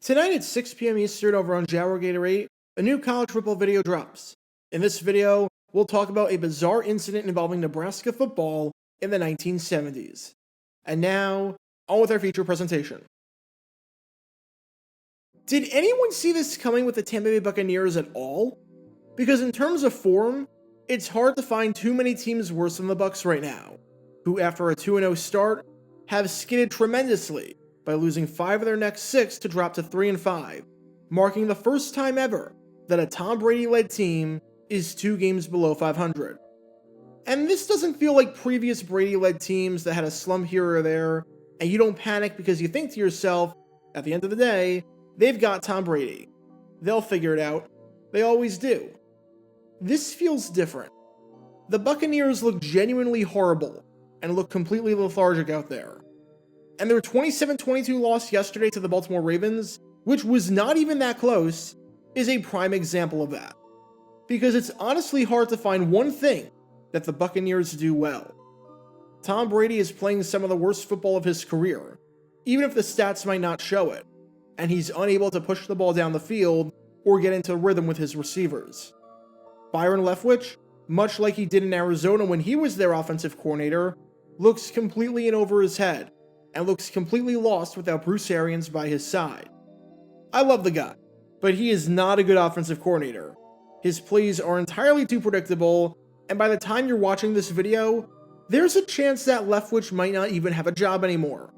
Tonight at 6 p.m. Eastern over on Jaguar Gator 8, a new college football video drops. In this video, we'll talk about a bizarre incident involving Nebraska football in the 1970s. And now, on with our feature presentation. Did anyone see this coming with the Tampa Bay Buccaneers at all? Because in terms of form, it's hard to find too many teams worse than the Bucs right now, who after a 2-0 start, have skidded tremendously by losing 5 of their next 6 to drop to 3-5, marking the first time ever that a Tom Brady-led team is 2 games below 500. And this doesn't feel like previous Brady-led teams that had a slump here or there, and you don't panic because you think to yourself, at the end of the day, they've got Tom Brady. They'll figure it out. They always do. This feels different. The Buccaneers look genuinely horrible and look completely lethargic out there. And their 27-22 loss yesterday to the Baltimore Ravens, which was not even that close, is a prime example of that. Because it's honestly hard to find one thing that the Buccaneers do well. Tom Brady is playing some of the worst football of his career, even if the stats might not show it, and he's unable to push the ball down the field or get into rhythm with his receivers. Byron Leftwich, much like he did in Arizona when he was their offensive coordinator, looks completely in over his head, and looks completely lost without Bruce Arians by his side. I love the guy, but he is not a good offensive coordinator. His plays are entirely too predictable, and by the time you're watching this video, there's a chance that Leftwich might not even have a job anymore.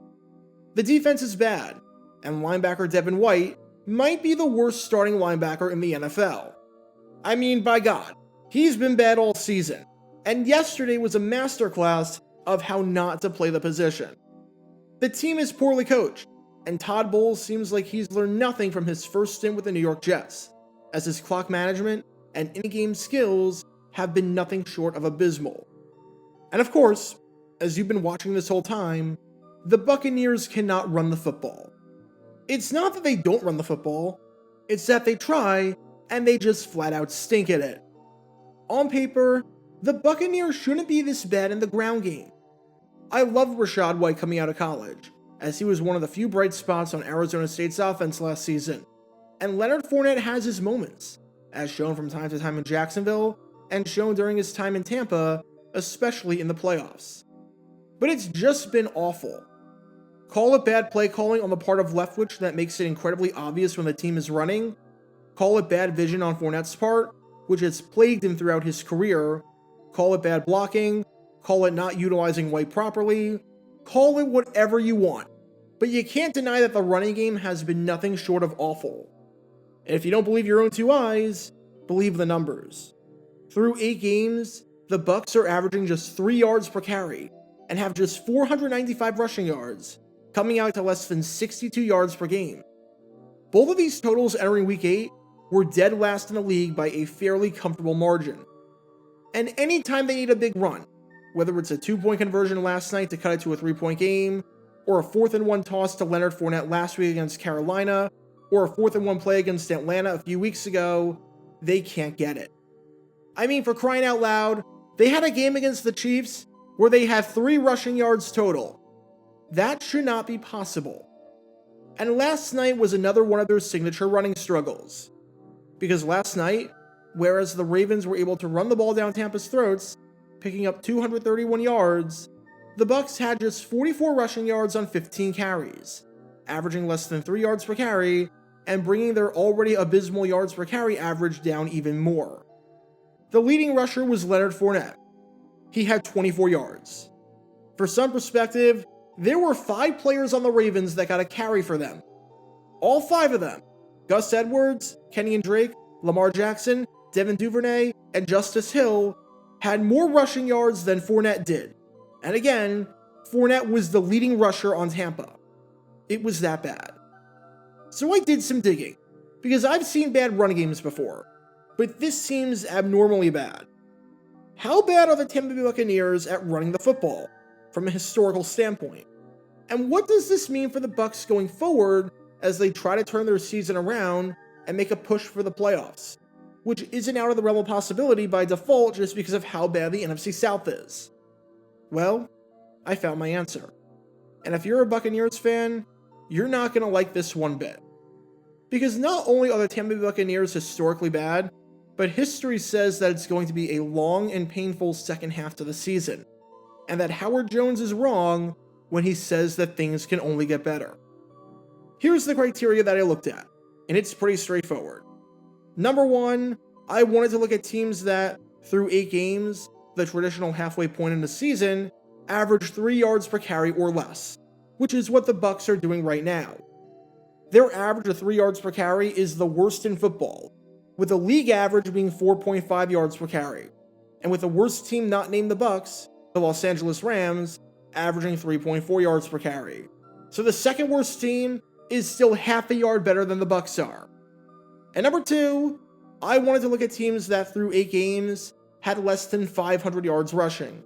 The defense is bad, and linebacker Devin White might be the worst starting linebacker in the NFL. I mean, by God, he's been bad all season, and yesterday was a masterclass of how not to play the position. The team is poorly coached, and Todd Bowles seems like he's learned nothing from his first stint with the New York Jets, as his clock management and in-game skills have been nothing short of abysmal. And of course, as you've been watching this whole time, the Buccaneers cannot run the football. It's not that they don't run the football, it's that they try, and they just flat out stink at it. On paper, the Buccaneers shouldn't be this bad in the ground game. I love Rachaad White coming out of college, as he was one of the few bright spots on Arizona State's offense last season. And Leonard Fournette has his moments, as shown from time to time in Jacksonville, and shown during his time in Tampa, especially in the playoffs. But it's just been awful. Call it bad play calling on the part of Leftwich that makes it incredibly obvious when the team is running. Call it bad vision on Fournette's part, which has plagued him throughout his career. Call it bad blocking. Call it not utilizing White properly. Call it whatever you want. But you can't deny that the running game has been nothing short of awful. And if you don't believe your own 2 eyes, believe the numbers. Through 8 games, the Bucs are averaging just 3 yards per carry and have just 495 rushing yards, coming out to less than 62 yards per game. Both of these totals entering Week 8 were dead last in the league by a fairly comfortable margin. And anytime they need a big run, whether it's a 2-point conversion last night to cut it to a 3-point game, or a 4th and 1 toss to Leonard Fournette last week against Carolina, or a 4th and 1 play against Atlanta a few weeks ago, they can't get it. I mean, for crying out loud, they had a game against the Chiefs where they had 3 rushing yards total. That should not be possible. And last night was another one of their signature running struggles. Because last night, whereas the Ravens were able to run the ball down Tampa's throats, picking up 231 yards, the Bucs had just 44 rushing yards on 15 carries, averaging less than 3 yards per carry, and bringing their already abysmal yards per carry average down even more. The leading rusher was Leonard Fournette. He had 24 yards. For some perspective, there were 5 players on the Ravens that got a carry for them. All 5 of them, Gus Edwards, Kenyon Drake, Lamar Jackson, Devin Duvernay, and Justice Hill, had more rushing yards than Fournette did. And again, Fournette was the leading rusher on Tampa. It was that bad. So I did some digging, because I've seen bad run games before, but this seems abnormally bad. How bad are the Tampa Bay Buccaneers at running the football, from a historical standpoint? And what does this mean for the Bucs going forward as they try to turn their season around and make a push for the playoffs, which isn't out of the realm of possibility by default just because of how bad the NFC South is? Well, I found my answer. And if you're a Buccaneers fan, you're not going to like this one bit. Because not only are the Tampa Bay Buccaneers historically bad, but history says that it's going to be a long and painful second half to the season, and that Howard Jones is wrong when he says that things can only get better. Here's the criteria that I looked at, and it's pretty straightforward. Number one, I wanted to look at teams that, through 8 games, the traditional halfway point in the season, average 3 yards per carry or less, which is what the Bucs are doing right now. Their average of 3 yards per carry is the worst in football, with the league average being 4.5 yards per carry, and with the worst team not named the Bucs, the Los Angeles Rams, averaging 3.4 yards per carry. So the second worst team is still half a yard better than the Bucs are. And number two, I wanted to look at teams that through 8 games had less than 500 yards rushing.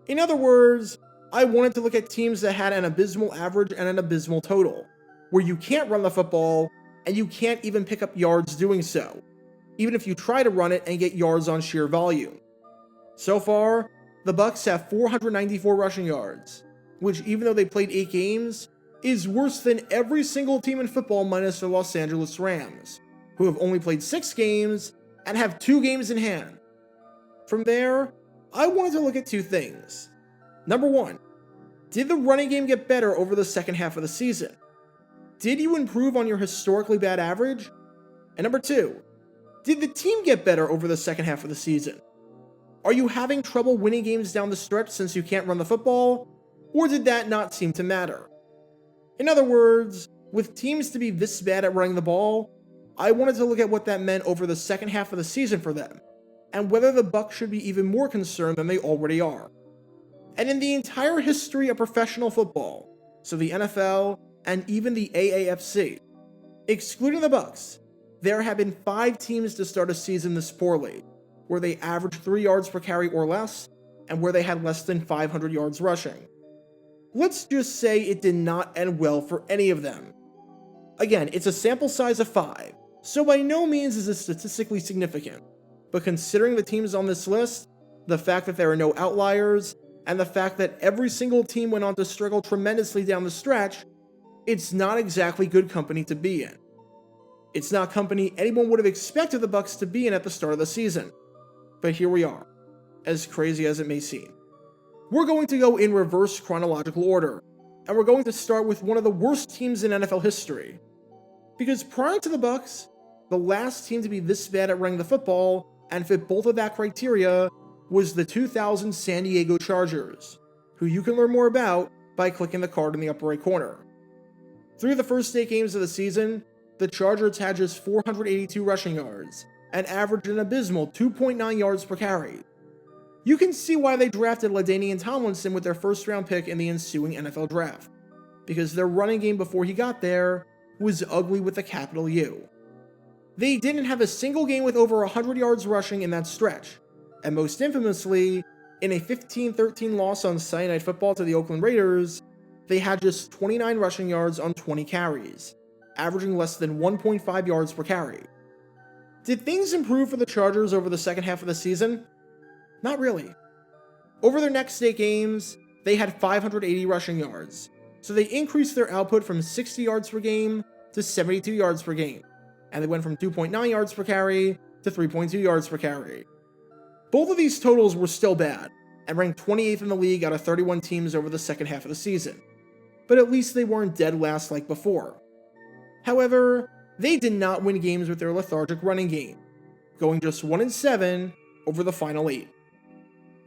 In other words, I wanted to look at teams that had an abysmal average and an abysmal total, where you can't run the football and you can't even pick up yards doing so, even if you try to run it and get yards on sheer volume. So far, the Bucs have 494 rushing yards, which even though they played 8 games, is worse than every single team in football minus the Los Angeles Rams, who have only played 6 games and have 2 games in hand. From there, I wanted to look at 2 things. Number 1, did the running game get better over the second half of the season? Did you improve on your historically bad average? And number 2, did the team get better over the second half of the season? Are you having trouble winning games down the stretch since you can't run the football? Or did that not seem to matter? In other words, with teams to be this bad at running the ball, I wanted to look at what that meant over the second half of the season for them, and whether the Bucs should be even more concerned than they already are. And in the entire history of professional football, so the NFL and even the AAFC, excluding the Bucs, there have been 5 teams to start a season this poorly, where they averaged 3 yards per carry or less, and where they had less than 500 yards rushing. Let's just say it did not end well for any of them. Again, it's a sample size of 5, so by no means is it statistically significant, but considering the teams on this list, the fact that there are no outliers, and the fact that every single team went on to struggle tremendously down the stretch, it's not exactly good company to be in. It's not company anyone would have expected the Bucs to be in at the start of the season. But here we are, as crazy as it may seem. We're going to go in reverse chronological order, and we're going to start with one of the worst teams in NFL history. Because prior to the Bucs, the last team to be this bad at running the football and fit both of that criteria was the 2000 San Diego Chargers, who you can learn more about by clicking the card in the upper right corner. Through the first 8 games of the season, the Chargers had just 482 rushing yards and averaged an abysmal 2.9 yards per carry. You can see why they drafted LaDainian Tomlinson with their first-round pick in the ensuing NFL draft, because their running game before he got there was ugly with a capital U. They didn't have a single game with over 100 yards rushing in that stretch, and most infamously, in a 15-13 loss on Sunday Night Football to the Oakland Raiders, they had just 29 rushing yards on 20 carries, averaging less than 1.5 yards per carry. Did things improve for the Chargers over the second half of the season? Not really. Over their next 8 games, they had 580 rushing yards, so they increased their output from 60 yards per game to 72 yards per game, and they went from 2.9 yards per carry to 3.2 yards per carry. Both of these totals were still bad, and ranked 28th in the league out of 31 teams over the second half of the season, but at least they weren't dead last like before. However, they did not win games with their lethargic running game, going just 1-7 over the final 8.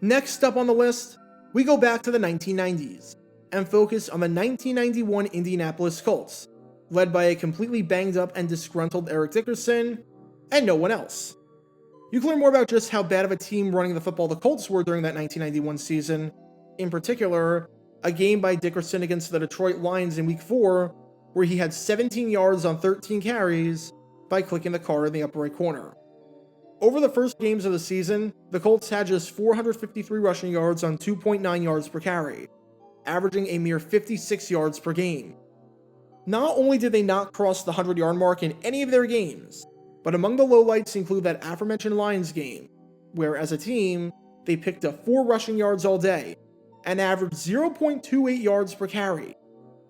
Next up on the list, we go back to the 1990s, and focus on the 1991 Indianapolis Colts, led by a completely banged up and disgruntled Eric Dickerson, and no one else. You can learn more about just how bad of a team running the football the Colts were during that 1991 season, in particular, a game by Dickerson against the Detroit Lions in Week 4, where he had 17 yards on 13 carries, by clicking the card in the upper right corner. Over the first games of the season, the Colts had just 453 rushing yards on 2.9 yards per carry, averaging a mere 56 yards per game. Not only did they not cross the 100-yard mark in any of their games, but among the lowlights include that aforementioned Lions game, where as a team, they picked up 4 rushing yards all day, and averaged 0.28 yards per carry,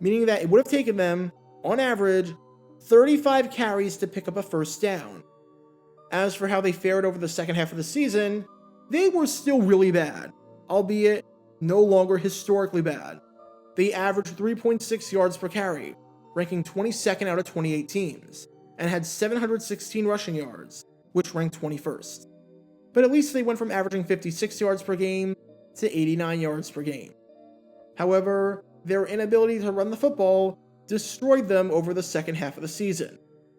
meaning that it would have taken them, on average, 35 carries to pick up a first down. As for how they fared over the second half of the season, they were still really bad, albeit no longer historically bad. They averaged 3.6 yards per carry, ranking 22nd out of 28 teams, and had 716 rushing yards, which ranked 21st. But at least they went from averaging 56 yards per game to 89 yards per game. However, their inability to run the football destroyed them over the second half of the season,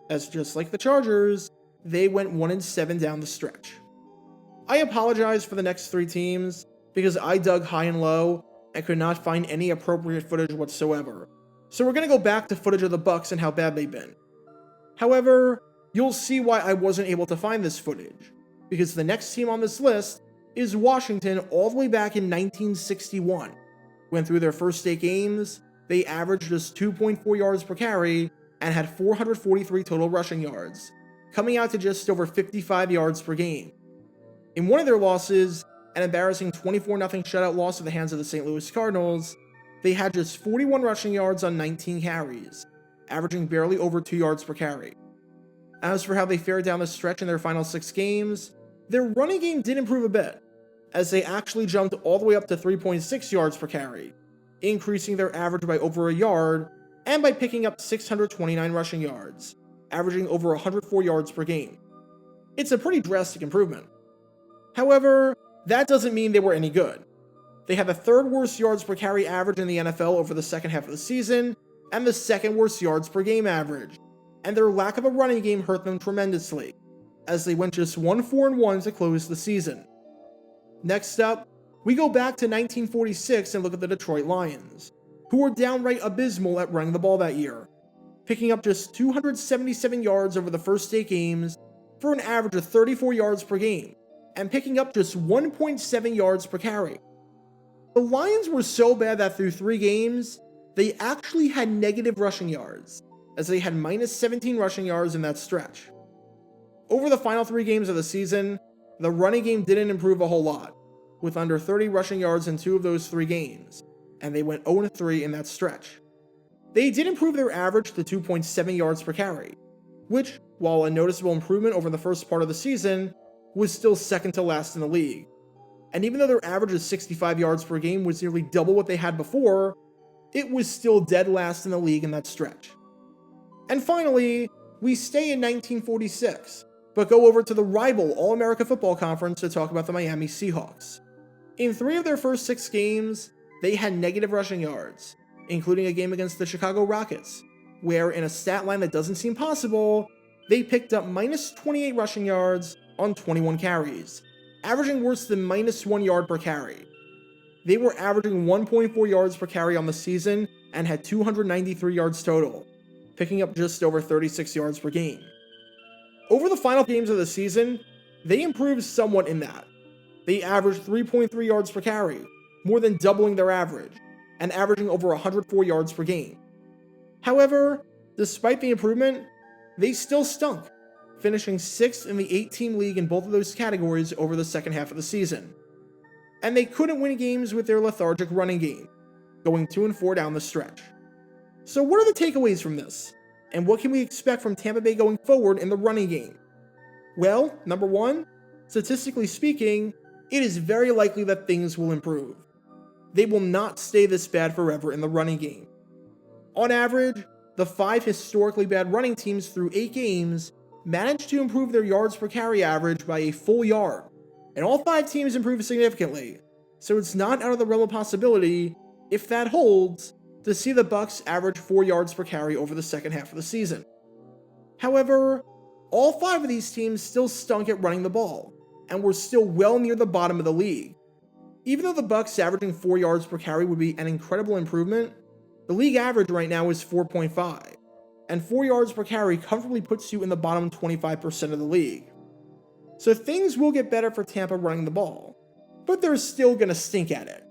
as just like the Chargers, they went 1-7 down the stretch. I apologize for the next three teams because I dug high and low and could not find any appropriate footage whatsoever. So we're going to go back to footage of the Bucs and how bad they've been. However, you'll see why I wasn't able to find this footage, because the next team on this list is Washington all the way back in 1961, when through their first 8 games, they averaged just 2.4 yards per carry and had 443 total rushing yards, coming out to just over 55 yards per game. In one of their losses, an embarrassing 24-0 shutout loss at the hands of the St. Louis Cardinals, they had just 41 rushing yards on 19 carries, averaging barely over 2 yards per carry. As for how they fared down the stretch in their final 6 games, their running game did improve a bit, as they actually jumped all the way up to 3.6 yards per carry, increasing their average by over a yard, and by picking up 629 rushing yards, averaging over 104 yards per game. It's a pretty drastic improvement. However, that doesn't mean they were any good. They had the 3rd worst yards per carry average in the NFL over the second half of the season, and the 2nd worst yards per game average, and their lack of a running game hurt them tremendously, as they went just 1-4-1 to close the season. Next up, we go back to 1946 and look at the Detroit Lions, who were downright abysmal at running the ball that year, picking up just 277 yards over the first 8 games for an average of 34 yards per game, and picking up just 1.7 yards per carry. The Lions were so bad that through 3 games, they actually had negative rushing yards, as they had minus 17 rushing yards in that stretch. Over the final 3 games of the season, the running game didn't improve a whole lot, with under 30 rushing yards in 2 of those 3 games, and they went 0-3 in that stretch. They did improve their average to 2.7 yards per carry, which, while a noticeable improvement over the first part of the season, was still second to last in the league. And even though their average of 65 yards per game was nearly double what they had before, it was still dead last in the league in that stretch. And finally, we stay in 1946, but go over to the rival All-America Football Conference to talk about the Miami Seahawks. In 3 of their first 6 games, they had negative rushing yards, including a game against the Chicago Rockets, where in a stat line that doesn't seem possible, they picked up minus 28 rushing yards on 21 carries, averaging worse than minus 1 yard per carry. They were averaging 1.4 yards per carry on the season and had 293 yards total, picking up just over 36 yards per game. Over the final games of the season, they improved somewhat in that. They averaged 3.3 yards per carry, more than doubling their average, and averaging over 104 yards per game. However, despite the improvement, they still stunk, finishing 6th in the 8-team league in both of those categories over the second half of the season. And they couldn't win games with their lethargic running game, going 2-4 down the stretch. So what are the takeaways from this? And what can we expect from Tampa Bay going forward in the running game? Well, number 1, statistically speaking, it is very likely that things will improve. They will not stay this bad forever in the running game. On average, the 5 historically bad running teams through 8 games managed to improve their yards per carry average by a full yard, and all 5 teams improved significantly, so it's not out of the realm of possibility, if that holds, to see the Bucs average 4 yards per carry over the second half of the season. However, all 5 of these teams still stunk at running the ball, and were still well near the bottom of the league. Even though the Bucs averaging 4 yards per carry would be an incredible improvement, the league average right now is 4.5, and 4 yards per carry comfortably puts you in the bottom 25% of the league. So things will get better for Tampa running the ball, but they're still gonna stink at it.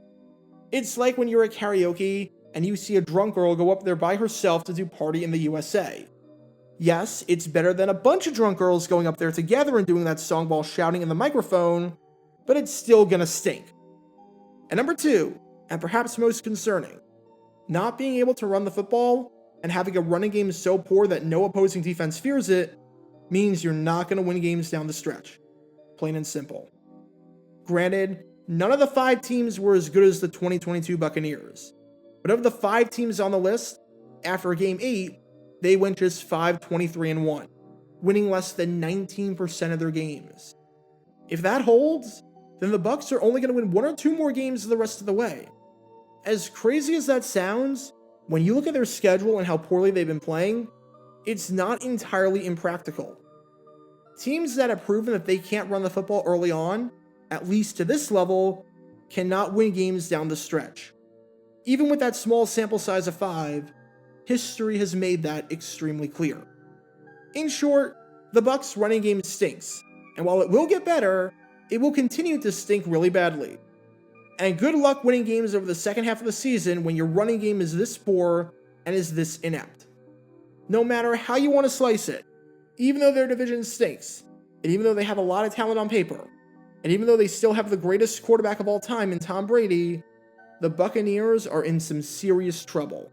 It's like when you're at karaoke and you see a drunk girl go up there by herself to do Party in the USA. Yes, it's better than a bunch of drunk girls going up there together and doing that song while shouting in the microphone, but it's still gonna stink. And number 2, and perhaps most concerning, not being able to run the football and having a running game so poor that no opposing defense fears it means you're not going to win games down the stretch. Plain and simple. Granted, none of the 5 teams were as good as the 2022 Buccaneers, but of the 5 teams on the list, after Game 8, they went just 5-23-1, winning less than 19% of their games. If that holds, then the Bucs are only going to win 1 or 2 more games the rest of the way. As crazy as that sounds, when you look at their schedule and how poorly they've been playing, it's not entirely impractical. Teams that have proven that they can't run the football early on, at least to this level, cannot win games down the stretch. Even with that small sample size of 5, history has made that extremely clear. In short, the Bucs' running game stinks, and while it will get better, it will continue to stink really badly. And good luck winning games over the second half of the season when your running game is this poor and is this inept. No matter how you want to slice it, even though their division stinks, and even though they have a lot of talent on paper, and even though they still have the greatest quarterback of all time in Tom Brady, the Buccaneers are in some serious trouble.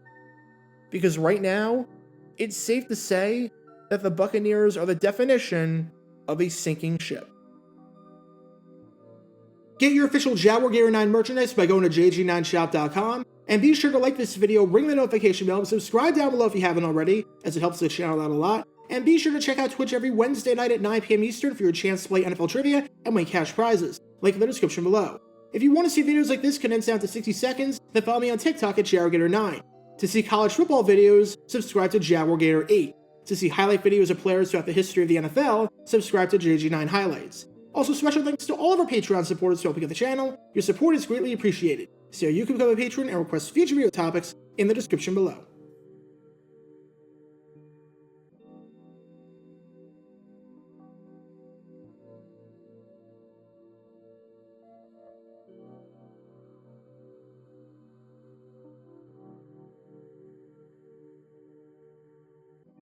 Because right now, it's safe to say that the Buccaneers are the definition of a sinking ship. Get your official Jaguar Gator 9 merchandise by going to jg9shop.com, and be sure to like this video, ring the notification bell, and subscribe down below if you haven't already, as it helps the channel out a lot. And be sure to check out Twitch every Wednesday night at 9 p.m. Eastern for your chance to play NFL Trivia and win cash prizes. Link in the description below. If you want to see videos like this condensed down to 60 seconds, then follow me on TikTok at Jaguar Gator 9. To see college football videos, subscribe to Jaguar Gator 8. To see highlight videos of players throughout the history of the NFL, subscribe to JG9 Highlights. Also, special thanks to all of our Patreon supporters for helping out the channel. Your support is greatly appreciated. See how you can become a patron and request future video topics in the description below.